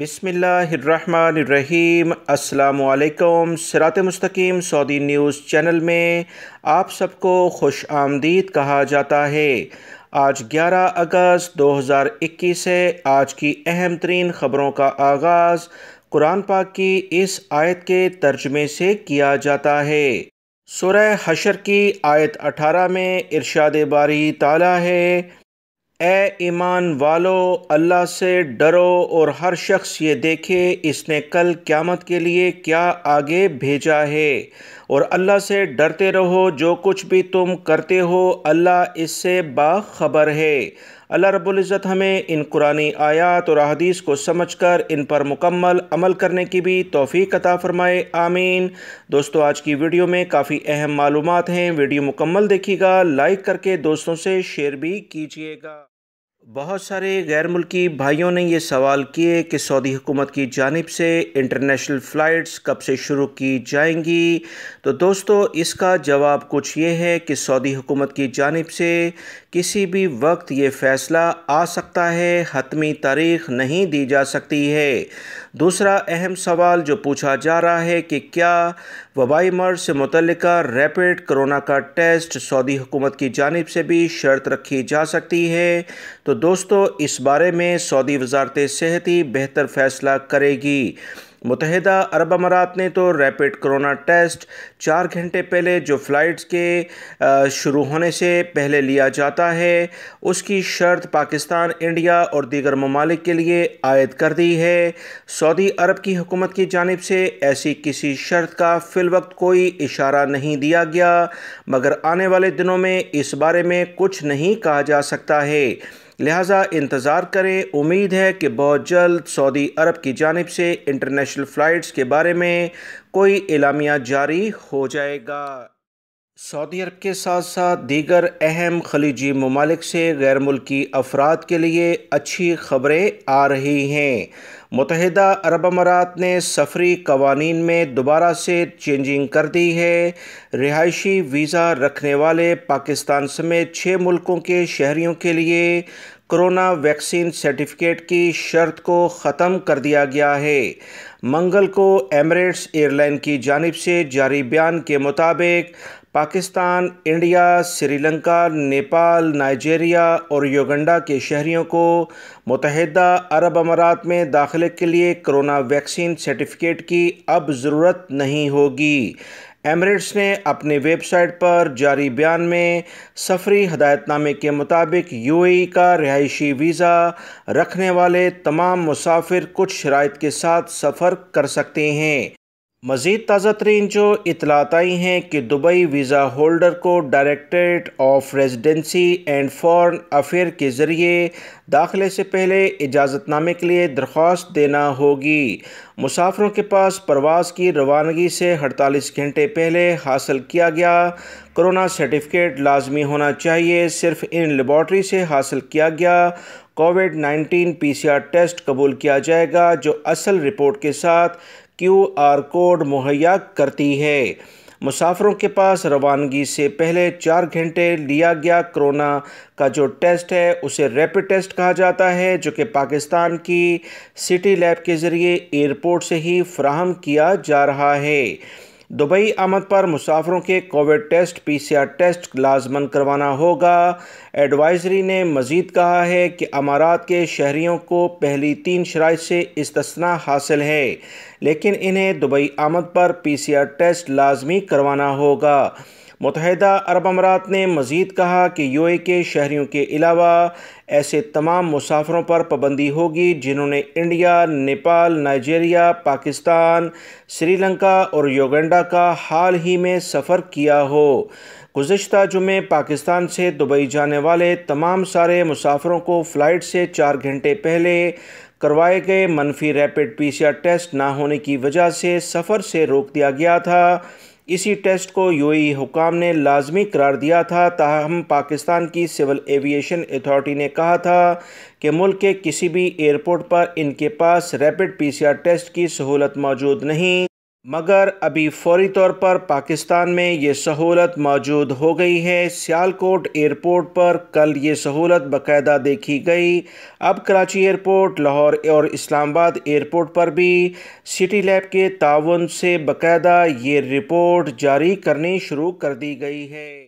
بسم اللہ الرحمن الرحیم۔ السلام علیکم۔ sirat.e.mustaqem سعودی نیوز چینل میں آپ سب کو خوش آمدید کہا جاتا ہے۔ آج 11 اگست 2021 ہے۔ آج کی اہم ترین خبروں کا آغاز قرآن پاک کی اس آیت کے ترجمے سے کیا جاتا ہے۔ سورہ حشر کی آیت 18 میں ارشاد باری تعالیٰ ہے، اے ایمان والو، اللہ سے ڈرو اور ہر شخص یہ دیکھے اس نے کل قیامت کے لیے کیا آگے بھیجا ہے، اور اللہ سے ڈرتے رہو، جو کچھ بھی تم کرتے ہو اللہ اس سے باخبر ہے۔ اللہ رب العزت ہمیں ان قرآنی آیات اور احادیث کو سمجھ کر ان پر مکمل عمل کرنے کی بھی توفیق عطا فرمائے، آمین۔ دوستو، آج کی ویڈیو میں کافی اہم معلومات ہیں، ویڈیو مکمل دیکھیے گا، لائک کر کے دوستوں سے شیئر بھی کیجیے گا۔ بہت سارے غیر ملکی بھائیوں نے یہ سوال کیے کہ سعودی حکومت کی جانب سے انٹرنیشنل فلائٹس کب سے شروع کی جائیں گی؟ تو دوستو، اس کا جواب کچھ یہ ہے کہ سعودی حکومت کی جانب سے کسی بھی وقت یہ فیصلہ آ سکتا ہے، حتمی تاریخ نہیں دی جا سکتی ہے۔ دوسرا اہم سوال جو پوچھا جا رہا ہے کہ کیا وبائی مرض سے متعلقہ ریپڈ کرونا کا ٹیسٹ سعودی حکومت کی جانب سے بھی شرط رکھی جا سکتی ہے؟ تو دوستو، اس بارے میں سعودی وزارت صحت ہی بہتر فیصلہ کرے گی۔ متحدہ عرب امارات نے تو ریپڈ کرونا ٹیسٹ 4 گھنٹے پہلے جو فلائٹس کے شروع ہونے سے پہلے لیا جاتا ہے، اس کی شرط پاکستان، انڈیا اور دیگر ممالک کے لیے عائد کر دی ہے۔ سعودی عرب کی حکومت کی جانب سے ایسی کسی شرط کا فی الوقت کوئی اشارہ نہیں دیا گیا، مگر آنے والے دنوں میں اس بارے میں کچھ نہیں کہا جا سکتا ہے، لہٰذا انتظار کریں۔ امید ہے کہ بہت جلد سعودی عرب کی جانب سے انٹرنیشنل فلائٹس کے بارے میں کوئی اعلامیہ جاری ہو جائے گا۔ سعودی عرب کے ساتھ ساتھ دیگر اہم خلیجی ممالک سے غیر ملکی افراد کے لیے اچھی خبریں آ رہی ہیں۔ متحدہ عرب امارات نے سفری قوانین میں دوبارہ سے چینجنگ کر دی ہے۔ رہائشی ویزا رکھنے والے پاکستان سمیت 6 ملکوں کے شہریوں کے لیے کرونا ویکسین سرٹیفکیٹ کی شرط کو ختم کر دیا گیا ہے۔ منگل کو ایمریٹس ایئر لائن کی جانب سے جاری بیان کے مطابق پاکستان، انڈیا، سری لنکا، نیپال، نائجیریا اور یوگنڈا کے شہریوں کو متحدہ عرب امارات میں داخلے کے لیے کرونا ویکسین سرٹیفکیٹ کی اب ضرورت نہیں ہوگی۔ ایمریٹس نے اپنی ویب سائٹ پر جاری بیان میں سفری ہدایت نامے کے مطابق UAE کا رہائشی ویزا رکھنے والے تمام مسافر کچھ شرائط کے ساتھ سفر کر سکتے ہیں۔ مزید تازہ ترین جو اطلاعات آئی ہیں کہ دبئی ویزا ہولڈر کو directorate of residency and foreign affair کے ذریعے داخلے سے پہلے اجازت نامے کے لیے درخواست دینا ہوگی۔ مسافروں کے پاس پرواز کی روانگی سے 48 گھنٹے پہلے حاصل کیا گیا کرونا سرٹیفکیٹ لازمی ہونا چاہیے۔ صرف ان لیبارٹری سے حاصل کیا گیا کووڈ-19 PCR ٹیسٹ قبول کیا جائے گا، جو اصل رپورٹ کے ساتھ QR کوڈ مہیا کرتی ہے۔ مسافروں کے پاس روانگی سے پہلے 4 گھنٹے لیا گیا کرونا کا جو ٹیسٹ ہے اسے ریپڈ ٹیسٹ کہا جاتا ہے، جو کہ پاکستان کی سٹی لیب کے ذریعے ایئرپورٹ سے ہی فراہم کیا جا رہا ہے۔ دبئی آمد پر مسافروں کے کووڈ ٹیسٹ PCR ٹیسٹ لازماً کروانا ہوگا۔ ایڈوائزری نے مزید کہا ہے کہ امارات کے شہریوں کو پہلی 3 شرائط سے استثناء حاصل ہے، لیکن انہیں دبئی آمد پر PCR ٹیسٹ لازمی کروانا ہوگا۔ متحدہ عرب امارات نے مزید کہا کہ UAE کے شہریوں کے علاوہ ایسے تمام مسافروں پر پابندی ہوگی جنہوں نے انڈیا، نیپال، نائجیریا، پاکستان، سری لنکا اور یوگنڈا کا حال ہی میں سفر کیا ہو۔ گزشتہ جمعے پاکستان سے دبئی جانے والے تمام سارے مسافروں کو فلائٹ سے 4 گھنٹے پہلے کروائے گئے منفی ریپڈ PCR ٹیسٹ نہ ہونے کی وجہ سے سفر سے روک دیا گیا تھا۔ اسی ٹیسٹ کو UAE حکام نے لازمی قرار دیا تھا، تاہم پاکستان کی سول ایویشن اتھارٹی نے کہا تھا کہ ملک کے کسی بھی ایئرپورٹ پر ان کے پاس ریپڈ PCR ٹیسٹ کی سہولت موجود نہیں۔ مگر ابھی فوری طور پر پاکستان میں یہ سہولت موجود ہو گئی ہے۔ سیالکوٹ ایئرپورٹ پر کل یہ سہولت باقاعدہ دیکھی گئی۔ اب کراچی ایئرپورٹ، لاہور اور اسلام آباد ایئرپورٹ پر بھی سٹی لیب کے تعاون سے باقاعدہ یہ رپورٹ جاری کرنی شروع کر دی گئی ہے۔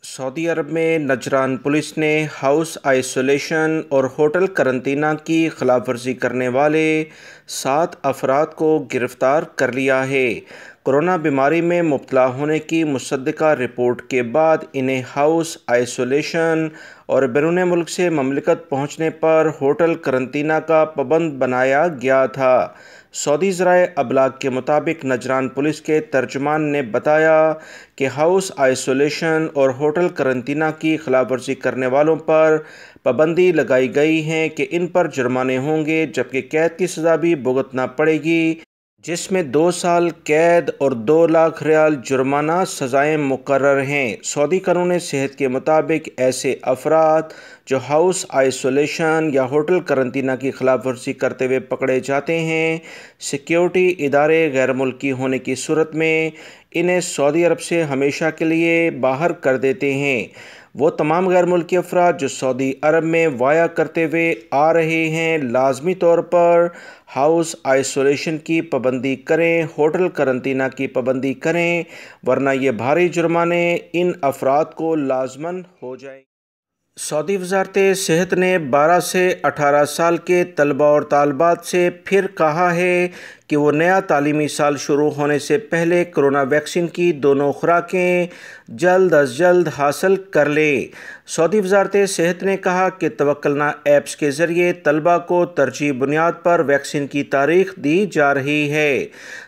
سعودی عرب میں نجران پولیس نے ہاؤس آئسولیشن اور ہوٹل قرنطینہ کی خلاف ورزی کرنے والے 7 افراد کو گرفتار کر لیا ہے۔ کورونا بیماری میں مبتلا ہونے کی مصدقہ رپورٹ کے بعد انہیں ہاؤس آئسولیشن اور بیرون ملک سے مملکت پہنچنے پر ہوٹل قرنطینہ کا پابند بنایا گیا تھا۔ سعودی ذرائع ابلاغ کے مطابق نجران پولیس کے ترجمان نے بتایا کہ ہاؤس آئسولیشن اور ہوٹل قرنطینہ کی خلاف ورزی کرنے والوں پر پابندی لگائی گئی ہے کہ ان پر جرمانے ہوں گے، جبکہ قید کی سزا بھی بھگتنا پڑے گی، جس میں 2 سال قید اور 2 لاکھ ریال جرمانہ سزائیں مقرر ہیں۔ سعودی قانون صحت کے مطابق ایسے افراد جو ہاؤس آئسولیشن یا ہوٹل قرنطینہ کی خلاف ورزی کرتے ہوئے پکڑے جاتے ہیں، سیکیورٹی ادارے غیر ملکی ہونے کی صورت میں انہیں سعودی عرب سے ہمیشہ کے لیے باہر کر دیتے ہیں۔ وہ تمام غیر ملکی افراد جو سعودی عرب میں وایا کرتے ہوئے آ رہے ہیں، لازمی طور پر ہاؤس آئسولیشن کی پابندی کریں، ہوٹل قرنطینہ کی پابندی کریں، ورنہ یہ بھاری جرمانے ان افراد کو لازماً ہو جائیں۔ سعودی وزارت صحت نے 12 سے 18 سال کے طلباء اور طالبات سے پھر کہا ہے کہ وہ نیا تعلیمی سال شروع ہونے سے پہلے کرونا ویکسین کی دونوں خوراکیں جلد از جلد حاصل کر لیں۔ سعودی وزارت صحت نے کہا کہ توکلنا ایپس کے ذریعے طلباء کو ترجیحی بنیاد پر ویکسین کی تاریخ دی جا رہی ہے۔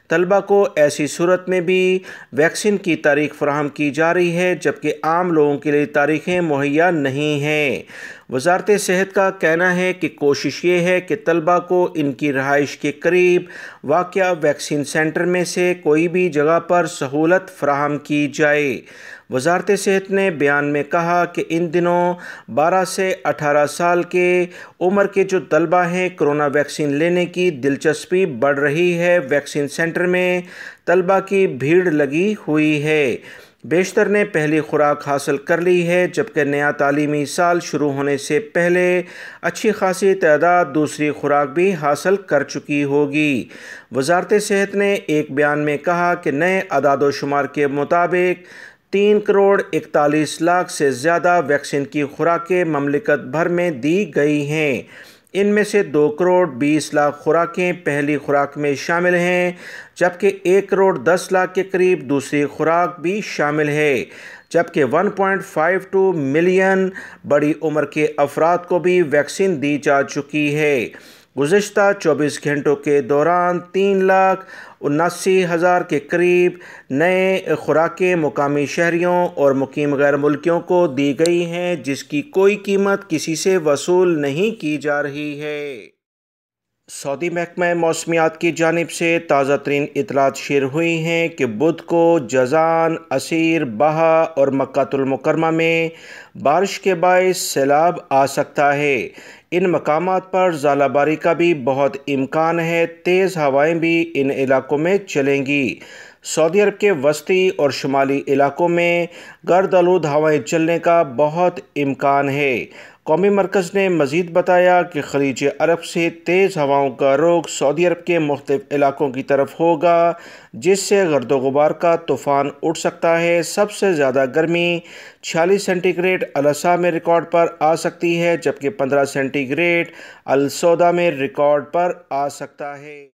طلباء کو ایسی صورت میں بھی ویکسین کی تاریخ فراہم کی جا رہی ہے جبکہ عام لوگوں کے لیے تاریخیں مہیا نہیں ہیں۔ وزارت صحت کا کہنا ہے کہ کوشش یہ ہے کہ طلباء کو ان کی رہائش کے قریب واقع ویکسین سینٹر میں سے کوئی بھی جگہ پر سہولت فراہم کی جائے۔ وزارت صحت نے بیان میں کہا کہ ان دنوں 12 سے 18 سال کے عمر کے جو طلباء ہیں، کرونا ویکسین لینے کی دلچسپی بڑھ رہی ہے۔ ویکسین سینٹر میں طلباء کی بھیڑ لگی ہوئی ہے۔ بیشتر نے پہلی خوراک حاصل کر لی ہے، جبکہ نیا تعلیمی سال شروع ہونے سے پہلے اچھی خاصی تعداد دوسری خوراک بھی حاصل کر چکی ہوگی۔ وزارت صحت نے ایک بیان میں کہا کہ نئے اعداد و شمار کے مطابق 3 کروڑ 41 لاکھ سے زیادہ ویکسین کی خوراکیں مملکت بھر میں دی گئی ہیں۔ ان میں سے 2 کروڑ 20 لاکھ خوراکیں پہلی خوراک میں شامل ہیں، جبکہ 1 کروڑ 10 لاکھ کے قریب دوسری خوراک بھی شامل ہے، جبکہ 1.52 ملین بڑی عمر کے افراد کو بھی ویکسین دی جا چکی ہے۔ گزشتہ 24 گھنٹوں کے دوران 3,79,000 کے قریب نئے خوراکیں مقامی شہریوں اور مقیم غیر ملکیوں کو دی گئی ہیں، جس کی کوئی قیمت کسی سے وصول نہیں کی جا رہی ہے۔ سعودی محکمہ موسمیات کی جانب سے تازہ ترین اطلاعات شیئر ہوئی ہیں کہ بدھ کو جازان، عسیر، بہا اور مکہ المکرمہ میں بارش کے باعث سیلاب آ سکتا ہے۔ ان مقامات پر ژالہ باری کا بھی بہت امکان ہے۔ تیز ہوائیں بھی ان علاقوں میں چلیں گی۔ سعودی عرب کے وسطی اور شمالی علاقوں میں گرد آلود ہوائیں چلنے کا بہت امکان ہے۔ قومی مرکز نے مزید بتایا کہ خلیج عرب سے تیز ہواؤں کا رخ سعودی عرب کے مختلف علاقوں کی طرف ہوگا، جس سے گرد و غبار کا طوفان اٹھ سکتا ہے۔ سب سے زیادہ گرمی 46 سینٹی گریڈ الاسا میں ریکارڈ پر آ سکتی ہے، جبکہ 15 سینٹی گریڈ السودا میں ریکارڈ پر آ سکتا ہے۔